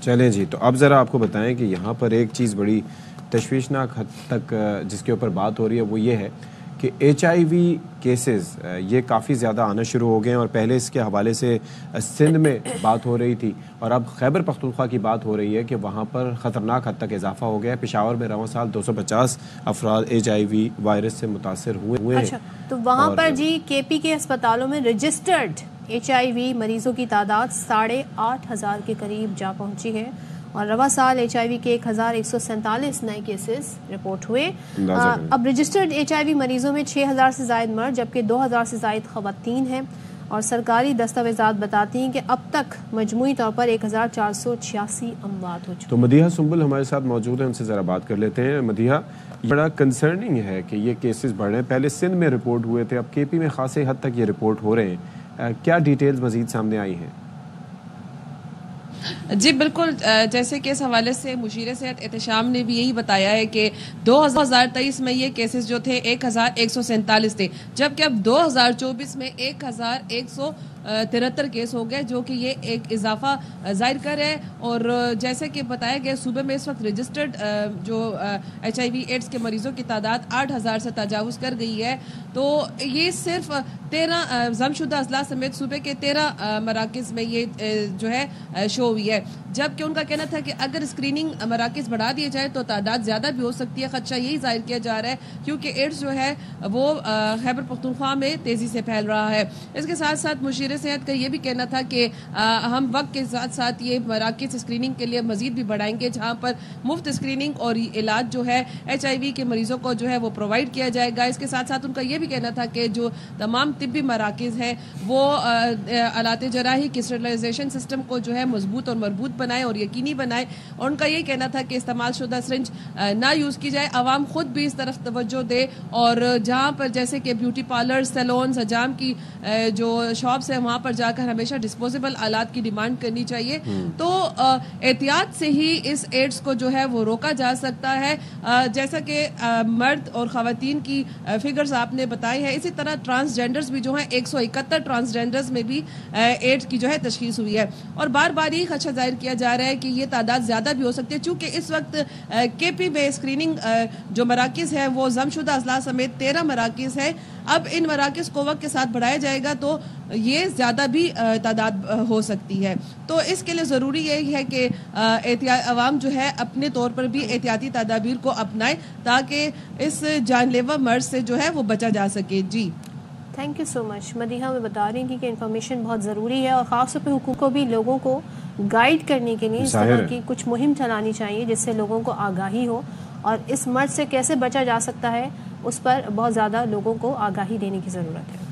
چلیں جی، تو اب ذرا آپ کو بتائیں کہ یہاں پر ایک چیز بڑی تشویشناک حد تک جس کے اوپر بات ہو رہی ہے وہ یہ ہے کہ ایچ آئی وی کیسز یہ کافی زیادہ آنا شروع ہو گئے ہیں، اور پہلے اس کے حوالے سے سندھ میں بات ہو رہی تھی، اور اب خیبر پختونخوا کی بات ہو رہی ہے کہ وہاں پر خطرناک حد تک اضافہ ہو گیا ہے۔ پشاور میں رواں سال 250 افراد ایچ آئی وی وائرس سے متاثر ہوئے ہیں۔ اچھا، تو وہاں پر جی کے پی کے اسپتالوں میں رجسٹرڈ ایچ آئی وی مریضوں کی تعداد 8,500 کے قریب جا پہنچی ہے، اور رواں سال ایچ آئی وی کے 1,147 نئے کیسز رپورٹ ہوئے۔ اب رجسٹرڈ ایچ آئی وی مریضوں میں 6,000 سے زائد مرد جبکہ 2,000 سے زائد خواتین ہیں، اور سرکاری دستاویزات بتاتی ہیں کہ اب تک مجموعی طور پر 1,486 اموات ہو چکی ہیں۔ تو مدیحہ سنبل ہمارے ساتھ موجود ہیں، ان سے ذرا بات کر لیتے ہیں۔ مدیحہ، بڑا کنسرننگ ہے کہ یہ کیسز بڑھ رہے ہیں، پہلے سندھ میں رپورٹ ہوئے تھے، اب کے پی میں خاصے حد تک یہ رپورٹ ہو رہے ہیں، کیا ڈیٹیلز مزید سامنے آئی ہیں؟ جی بالکل، جیسے کہ اس حوالے سے مشیر صحت احتشام نے بھی یہی بتایا ہے کہ 2023 میں یہ کیسز جو تھے 1,147 تھے، جبکہ اب 2024 میں 1,173 کیس ہو گئے، جو کہ یہ ایک اضافہ ظاہر کر ہے۔ اور جیسے کہ بتایا گیا صوبے میں اس وقت رجسٹرڈ جو ایچ آئی وی ایڈز کے مریضوں کی تعداد 8,000 سے تجاوز کر گئی ہے۔ تو یہ صرف 13 ضم شدہ اضلاع سمیت صوبے کے 13 مراکز میں یہ جو ہے شو ہوئی ہے، جبکہ ان کا کہنا تھا کہ اگر اسکریننگ مراکز بڑھا دیے جائے تو تعداد زیادہ بھی ہو سکتی ہے۔ خدشہ یہی ظاہر کیا جا رہا ہے کیونکہ ایڈز جو ہے وہ خیبر پختونخوا میں تیزی سے پھیل رہا ہے۔ اس کے ساتھ ساتھ مشیر صحت کا یہ بھی کہنا تھا کہ ہم وقت کے ساتھ ساتھ یہ مراکز اسکریننگ کے لیے مزید بھی بڑھائیں گے، جہاں پر مفت اسکریننگ اور علاج جو ہے ایچ آئی وی کے مریضوں کو جو ہے وہ پرووائڈ کیا جائے گا۔ اس کے ساتھ ساتھ ان کا یہ بھی کہنا تھا کہ جو تمام طبی مراکز ہیں وہ آلات جراحی کی اسٹرلائزیشن سسٹم کو جو ہے مضبوط اور مربوط بنائے اور یقینی بنائے، اور ان کا یہ کہنا تھا کہ استعمال شدہ سرنج نہ یوز کی جائے، عوام خود بھی اس طرف توجہ دے، اور جہاں پر جیسے کہ بیوٹی پارلر، سیلونز، حجام کی جو شاپس ہیں وہاں پر جا کر ہمیشہ ڈسپوزیبل آلات کی ڈیمانڈ کرنی چاہیے۔ تو احتیاط سے ہی اس ایڈز کو جو ہے وہ روکا جا سکتا ہے، جیسا کہ مرد اور خواتین کی فگرز آپ نے بتائی ہے، اسی طرح ٹرانسجینڈرز بھی جو ہیں 171 ٹرانسجینڈرز میں بھی ایڈز کی جو ہے تشخیص ہوئی ہے، اور بار بار یہ خدشہ ظاہر کیا جا رہا ہے کہ یہ تعداد زیادہ بھی ہو سکتی ہے، چونکہ اس وقت کے پی میں اسکریننگ جو مراکز ہے وہ ضم شدہ اضلاع سمیت 13 مراکز ہے۔ اب ان مراکز کو وقت کے ساتھ بڑھایا جائے گا تو یہ زیادہ بھی تعداد ہو سکتی ہے۔ تو اس کے لیے ضروری یہی ہے کہ عوام جو ہے اپنے طور پر بھی احتیاطی تدابیر کو اپنائے تاکہ اس جان لیوا مرض سے جو ہے وہ بچا جا سکے۔ جی تھینک یو سو مچ مدیحہ، میں بتا رہی تھی کہ انفارمیشن بہت ضروری ہے، اور خاص طور پہ حکومت کو بھی لوگوں کو گائیڈ کرنے کے لیے اس طرح کی کچھ مہم چلانی چاہیے جس سے لوگوں کو آگاہی ہو، اور اس مرض سے کیسے بچا جا سکتا ہے اس پر بہت زیادہ لوگوں کو آگاہی دینے کی ضرورت ہے۔